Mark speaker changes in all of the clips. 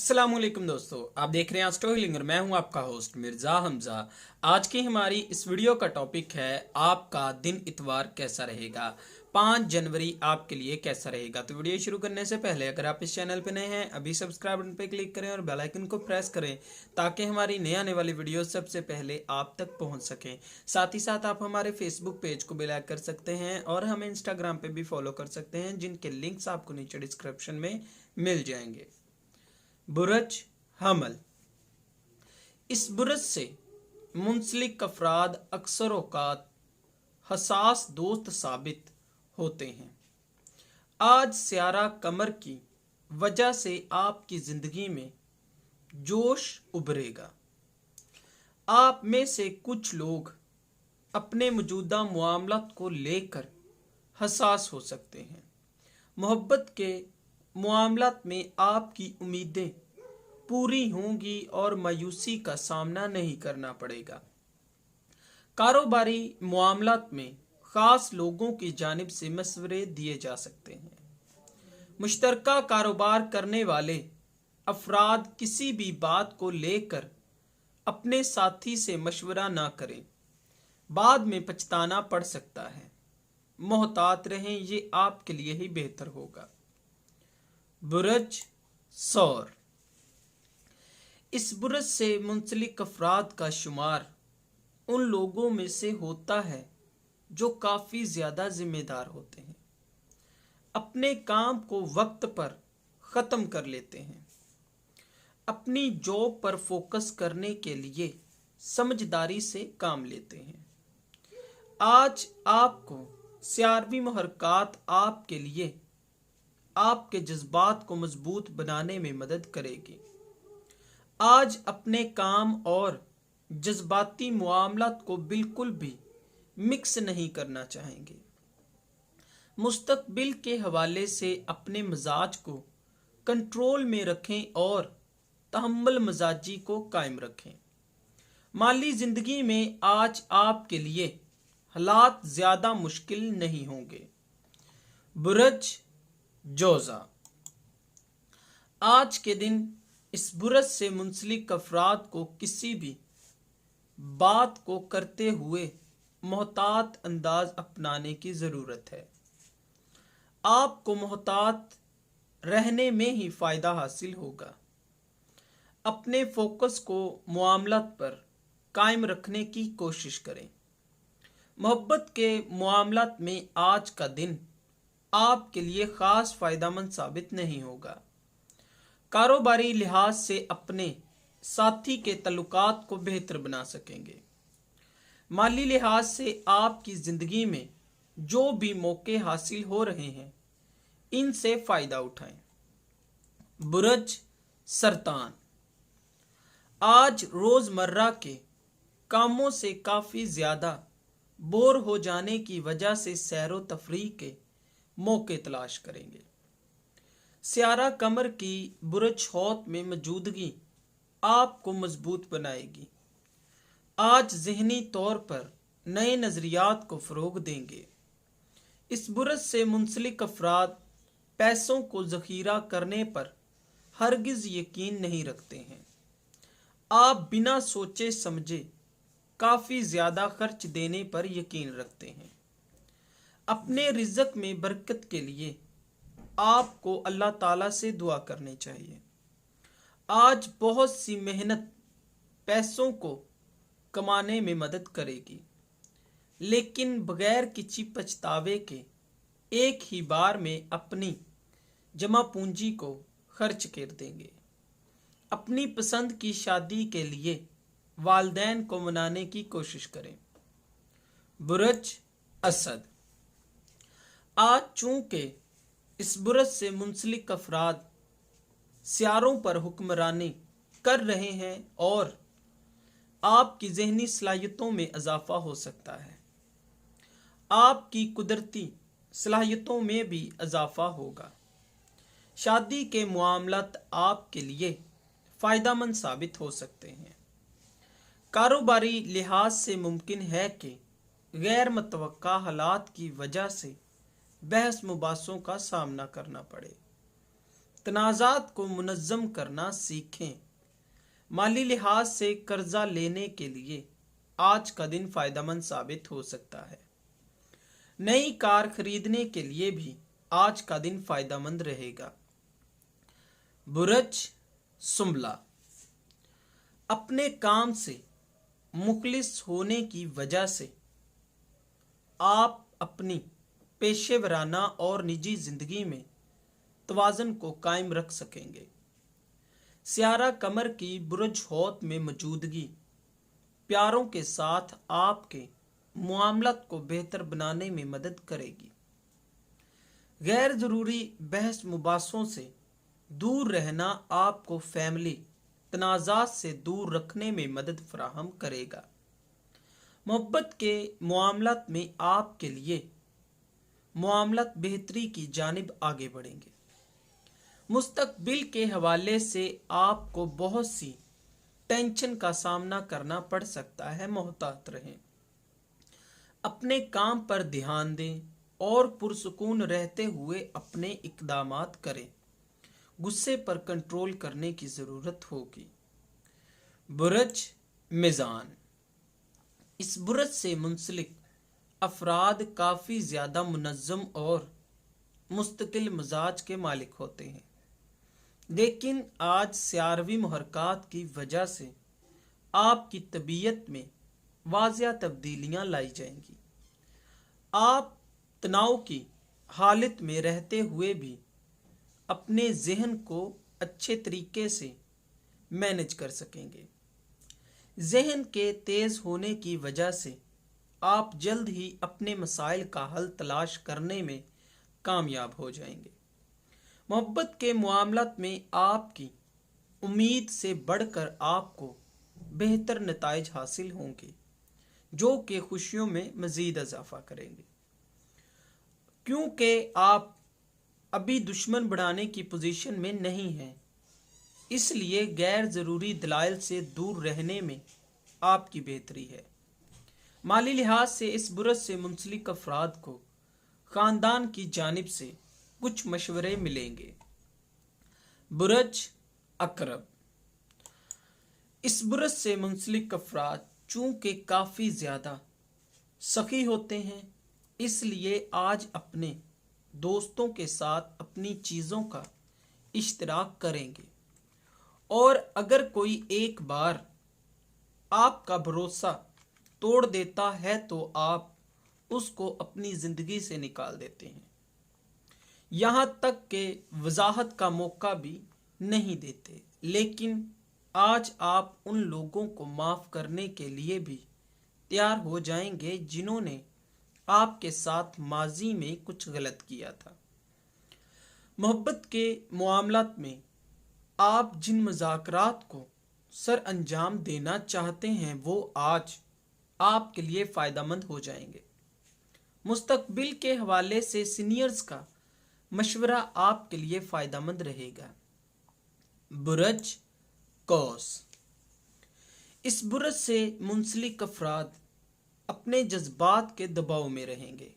Speaker 1: अस्सलामुअलैकुम दोस्तों, आप देख रहे हैं स्टोरी लिंगर। मैं हूं आपका होस्ट मिर्ज़ा हमज़ा। आज की हमारी इस वीडियो का टॉपिक है आपका दिन इतवार कैसा रहेगा, 5 जनवरी आपके लिए कैसा रहेगा। तो वीडियो शुरू करने से पहले अगर आप इस चैनल पर नए हैं, अभी सब्सक्राइब बटन पर क्लिक करें और बेल आइकन को प्रेस करें ताकि हमारी नए आने वाली वीडियो सबसे पहले आप तक पहुँच सकें। साथ ही साथ आप हमारे फेसबुक पेज को भी लाइक कर सकते हैं और हमें इंस्टाग्राम पर भी फॉलो कर सकते हैं, जिनके लिंक्स आपको नीचे डिस्क्रिप्शन में मिल जाएंगे। बुरज हमल। इस बुरज से मुंसलिक अफराद अक्सर औकात हसास दोस्त साबित होते हैं। आज स्यारा कमर की वजह से आपकी जिंदगी में जोश उभरेगा। आप में से कुछ लोग अपने मौजूदा मामलात को लेकर हसास हो सकते हैं। मोहब्बत के मामलात में आपकी उम्मीदें पूरी होंगी और मायूसी का सामना नहीं करना पड़ेगा। कारोबारी मामलात में खास लोगों की जानिब से मशवरे दिए जा सकते हैं। मुश्तरका कारोबार करने वाले अफराद किसी भी बात को लेकर अपने साथी से मशवरा ना करें, बाद में पछताना पड़ सकता है। मोहतात रहें, ये आपके लिए ही बेहतर होगा। बुरज सौर। इस बुरज से मुंसलिक अफराद का शुमार उन लोगों में से होता है जो काफ़ी ज़्यादा जिम्मेदार होते हैं, अपने काम को वक्त पर ख़त्म कर लेते हैं, अपनी जॉब पर फोकस करने के लिए समझदारी से काम लेते हैं। आज आपको स्यारवी महरकात आपके लिए आपके जज्बात को मजबूत बनाने में मदद करेगी। आज अपने काम और जज्बाती मामलात को बिल्कुल भी मिक्स नहीं करना चाहेंगे। मुस्तकबिल के हवाले से अपने मिजाज को कंट्रोल में रखें और तहम्मुल मजाजी को कायम रखें। माली जिंदगी में आज आपके लिए हालात ज़्यादा मुश्किल नहीं होंगे। बुरज जोजा। आज के दिन इस बुरज से मुंसलिक अफराद को किसी भी बात को करते हुए मोहतात अंदाज अपनाने की ज़रूरत है। आपको मोहतात रहने में ही फ़ायदा हासिल होगा। अपने फोकस को मामलात पर कायम रखने की कोशिश करें। मोहब्बत के मामलात में आज का दिन आपके लिए ख़ास फ़ायदेमंद साबित नहीं होगा। कारोबारी लिहाज से अपने साथी के तल्लुकात को बेहतर बना सकेंगे। माली लिहाज से आपकी ज़िंदगी में जो भी मौके हासिल हो रहे हैं, इनसे फ़ायदा उठाएं। बुरज सरतान। आज रोज़मर्रा के कामों से काफ़ी ज़्यादा बोर हो जाने की वजह से सैरो तफरीह के मौके तलाश करेंगे। स्यारा कमर की बुरज हौत में मौजूदगी आपको मजबूत बनाएगी। आज ज़हनी तौर पर नए नज़रियात को फ़रोग देंगे। इस बुरज से मुंसलिक अफराद पैसों को ज़ख़ीरा करने पर हरगिज़ यकीन नहीं रखते हैं। आप बिना सोचे समझे काफ़ी ज़्यादा खर्च देने पर यकीन रखते हैं। अपने रिज़्क में बरकत के लिए आपको अल्लाह ताला से दुआ करनी चाहिए। आज बहुत सी मेहनत पैसों को कमाने में मदद करेगी, लेकिन बगैर किसी पछतावे के एक ही बार में अपनी जमा पूंजी को खर्च कर देंगे। अपनी पसंद की शादी के लिए वालदैन को मनाने की कोशिश करें। बुरज असद। आज चूंकि इस बुरज से मुंसलिक अफराद स्यारों पर हुक्मरानी कर रहे हैं और आपकी जहनी सलाहियतों में इजाफा हो सकता है, आपकी कुदरती सलाहियतों में भी इजाफा होगा। शादी के मामलात आपके लिए फ़ायदेमंद साबित हो सकते हैं। कारोबारी लिहाज से मुमकिन है कि गैर मुतवक्का हालात की वजह से बहस मुबासों का सामना करना पड़े। तनाज़ात को मुनज़्ज़म करना सीखें। माली लिहाज से कर्जा लेने के लिए आज का दिन फायदेमंद साबित हो सकता है। नई कार खरीदने के लिए भी आज का दिन फायदेमंद रहेगा। बुरज सुम्बला, अपने काम से मुखलिस होने की वजह से आप अपनी पेशेवराना और निजी जिंदगी में तवाज़ुन को कायम रख सकेंगे। सियारा कमर की बुरज हौत में मौजूदगी प्यारों के साथ आपके मुआमलात को बेहतर बनाने में मदद करेगी। गैर ज़रूरी बहस मुबासों से दूर रहना आपको फैमिली तनाज़ात से दूर रखने में मदद फराहम करेगा। मोहब्बत के मामलात में आपके लिए मामलात बेहतरी की जानिब आगे बढ़ेंगे। मुस्तकबिल के हवाले से आपको बहुत सी टेंशन का सामना करना पड़ सकता है, मोहतात रहें। अपने काम पर ध्यान दें और पुरसुकून रहते हुए अपने इक़दामात करें। गुस्से पर कंट्रोल करने की ज़रूरत होगी। बुरज मिज़ान, इस बुरज से मुंसलिक अफराद काफ़ी ज़्यादा मुनज़्ज़म और मुस्तकिल मिजाज के मालिक होते हैं, लेकिन आज सियारवी मुहरकात की वजह से आपकी तबीयत में वाज़िया तब्दीलियां लाई जाएंगी। आप तनाव की हालत में रहते हुए भी अपने जहन को अच्छे तरीके से मैनेज कर सकेंगे। जहन के तेज़ होने की वजह से आप जल्द ही अपने मसाइल का हल तलाश करने में कामयाब हो जाएंगे। मोहब्बत के मामलात में आपकी उम्मीद से बढ़कर आपको बेहतर नताइज हासिल होंगे, जो कि खुशियों में मज़ीद इजाफा करेंगे। क्योंकि आप अभी दुश्मन बढ़ाने की पोजीशन में नहीं हैं, इसलिए गैर ज़रूरी दलाइल से दूर रहने में आपकी बेहतरी है। माली लिहाज से इस बुरज से मुंसलिक अफराद को ख़ानदान की जानिब से कुछ मशवरे मिलेंगे। बुरज अकरब, इस बुरज से मुंसलिक अफराद चूँकि काफ़ी ज़्यादा सखी होते हैं, इसलिए आज अपने दोस्तों के साथ अपनी चीज़ों का इश्तराक करेंगे, और अगर कोई एक बार आपका भरोसा तोड़ देता है तो आप उसको अपनी ज़िंदगी से निकाल देते हैं, यहाँ तक कि वजाहत का मौका भी नहीं देते। लेकिन आज आप उन लोगों को माफ़ करने के लिए भी तैयार हो जाएंगे जिन्होंने आपके साथ माजी में कुछ गलत किया था। मोहब्बत के मामलात में आप जिन मुज़ाकरात को सर अंजाम देना चाहते हैं वो आज आपके लिए फ़ायदेमंद हो जाएंगे। मुस्तकबिल के हवाले से सीनियर्स का मशवरा आपके लिए फ़ायदेमंद रहेगा। बुरज कौस, इस बुरज से मुंसलिक अफराद अपने जज्बात के दबाव में रहेंगे।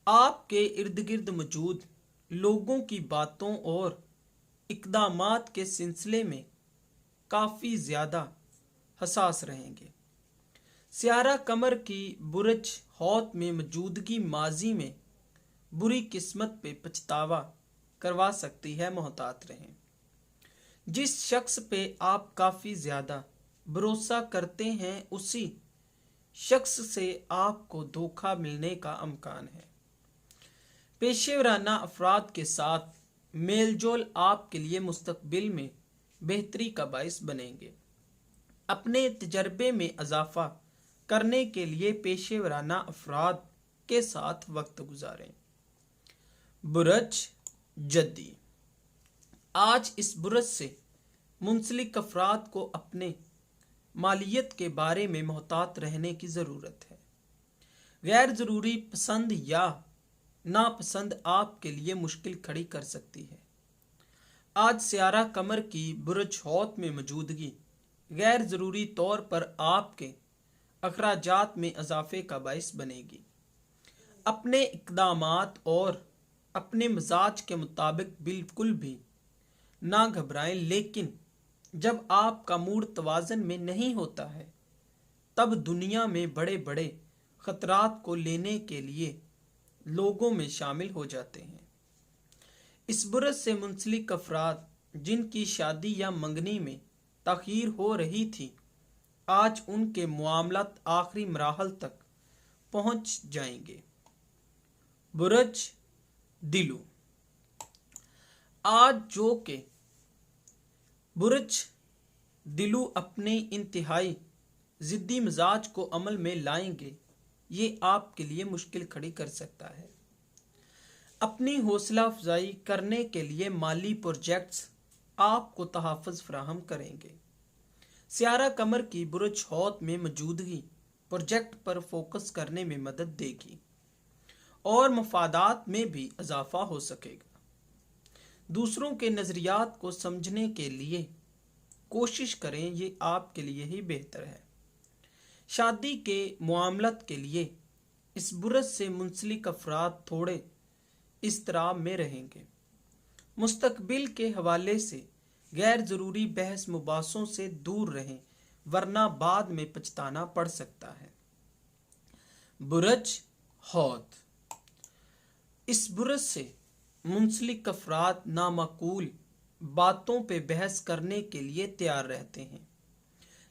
Speaker 1: आपके इर्द गिर्द मौजूद लोगों की बातों और इक़दामात के सिलसिले में काफ़ी ज़्यादा हसास रहेंगे। सियारा कमर की बुरज हौत में मौजूदगी माजी में बुरी किस्मत पे पछतावा करवा सकती है, मोहतात रहें। जिस शख्स पे आप काफ़ी ज़्यादा भरोसा करते हैं उसी शख्स से आपको धोखा मिलने का अमकान है। पेशेवराना अफराद के साथ मेलजोल आपके लिए मुस्तकबिल में बेहतरी का बाइस बनेंगे। अपने तजर्बे में इजाफा करने के लिए पेशेवराना अफराद के साथ वक्त गुजारें। बुरज जद्दी, आज इस बुरज से मुंसलिक अफराद को अपने मालियत के बारे में मोहतात रहने की ज़रूरत है। गैर ज़रूरी पसंद या नापसंद आपके लिए मुश्किल खड़ी कर सकती है। आज सियारा कमर की बुरज हौत में मौजूदगी गैर ज़रूरी तौर पर आपके अखराजात में इजाफे का बाइस बनेगी। अपने इक़दामात और अपने मिजाज के मुताबिक बिल्कुल भी ना घबराएं, लेकिन जब आपका मूड तवाज़न में नहीं होता है तब दुनिया में बड़े बड़े खतरात को लेने के लिए लोगों में शामिल हो जाते हैं। इस बुरत से मुंसलिक अफराद जिनकी शादी या मंगनी में ताखीर हो रही थी, आज उनके मामलात आखिरी मराहल तक पहुंच जाएंगे। बुरज दिलू। आज जो के बुरज दिलू अपने इंतहाई जिद्दी मिजाज को अमल में लाएंगे, ये आपके लिए मुश्किल खड़ी कर सकता है। अपनी हौसला अफजाई करने के लिए माली प्रोजेक्ट्स आपको तहफ़्फ़ुज़ फराहम करेंगे। सियारा कमर की बुरुज हौत में मौजूदगी प्रोजेक्ट पर फोकस करने में मदद देगी और मफादात में भी इजाफा हो सकेगा। दूसरों के नज़रियात को समझने के लिए कोशिश करें, ये आपके लिए ही बेहतर है। शादी के मामलात के लिए इस बुरज से मुंसलिक अफराद थोड़े इस्तराब में रहेंगे। मुस्तकबिल के हवाले से गैर ज़रूरी बहस मुबासों से दूर रहें, वरना बाद में पछताना पड़ सकता है। बुरज हौत। इस बुरज से मुंसलिक अफराद नामाकूल बातों पे बहस करने के लिए तैयार रहते हैं,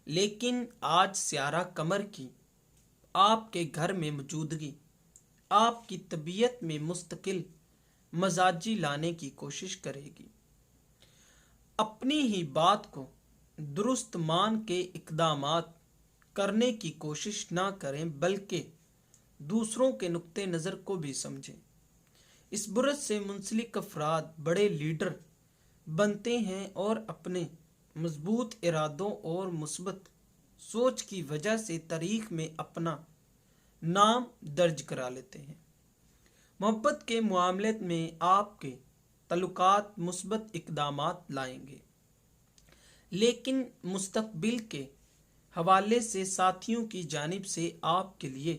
Speaker 1: लेकिन आज सियारा कमर की आपके घर में मौजूदगी आपकी तबीयत में मुस्तकिल मजाजी लाने की कोशिश करेगी। अपनी ही बात को दुरुस्त मान के इक़दामात करने की कोशिश ना करें, बल्कि दूसरों के नुक्ते नज़र को भी समझें। इस बुरज से मुंसलिक अफराद बड़े लीडर बनते हैं और अपने मजबूत इरादों और मुस्बत सोच की वजह से तारीख में अपना नाम दर्ज करा लेते हैं। मोहब्बत के मामले में आपके तल्लुकात मुस्बत इक़दामात लाएंगे, लेकिन मुस्तकबिल के हवाले से साथियों की जानिब से आपके लिए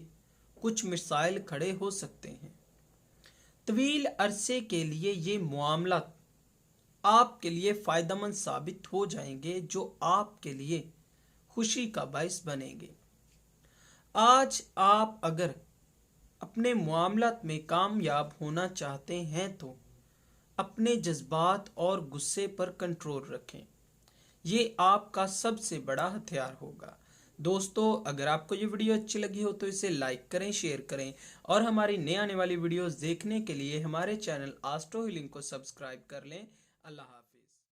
Speaker 1: कुछ मसाइल खड़े हो सकते हैं। तवील अरसे के लिए ये मामलात आपके लिए फ़ायदेमंद साबित हो जाएंगे, जो आपके लिए खुशी का बाइस बनेंगे। आज आप अगर अपने मामलात में कामयाब होना चाहते हैं तो अपने जज्बात और गुस्से पर कंट्रोल रखें, ये आपका सबसे बड़ा हथियार होगा। दोस्तों, अगर आपको ये वीडियो अच्छी लगी हो तो इसे लाइक करें, शेयर करें और हमारी नए आने वाली वीडियोस देखने के लिए हमारे चैनल एस्ट्रो हीलिंग को सब्सक्राइब कर लें। अल्लाह हाफ़िज़।